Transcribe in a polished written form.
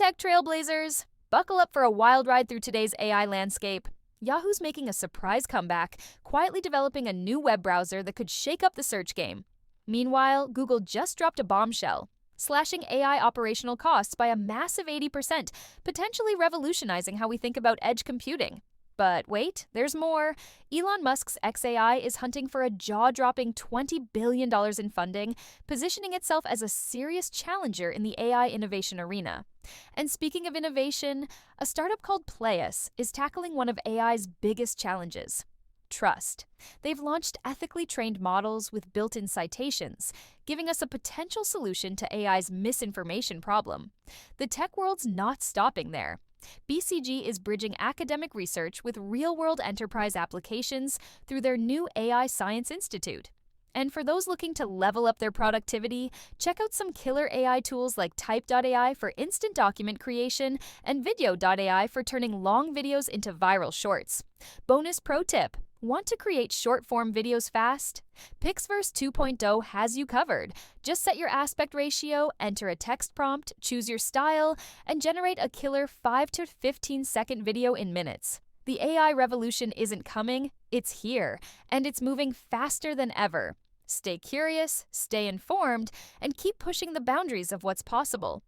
tech trailblazers! Buckle up for a wild ride through today's AI landscape. Yahoo's making a surprise comeback, quietly developing a new web browser that could shake up the search game. Meanwhile, Google just dropped a bombshell, slashing AI operational costs by a massive 80%, potentially revolutionizing how we think about edge computing. But wait, there's more. Elon Musk's xAI is hunting for a jaw-dropping $20 billion in funding, positioning itself as a serious challenger in the AI innovation arena. And speaking of innovation, a startup called Playus is tackling one of AI's biggest challenges: trust. They've launched ethically trained models with built-in citations, giving us a potential solution to AI's misinformation problem. The tech world's not stopping there. BCG is bridging academic research with real-world enterprise applications through their new AI Science Institute. And for those looking to level up their productivity, check out some killer AI tools like Type.ai for instant document creation and Video.ai for turning long videos into viral shorts. Bonus pro tip: want to create short-form videos fast? PixVerse 2.0 has you covered. Just set your aspect ratio, enter a text prompt, choose your style, and generate a killer 5 to 15-second video in minutes. The AI revolution isn't coming, it's here, and it's moving faster than ever. Stay curious, stay informed, and keep pushing the boundaries of what's possible.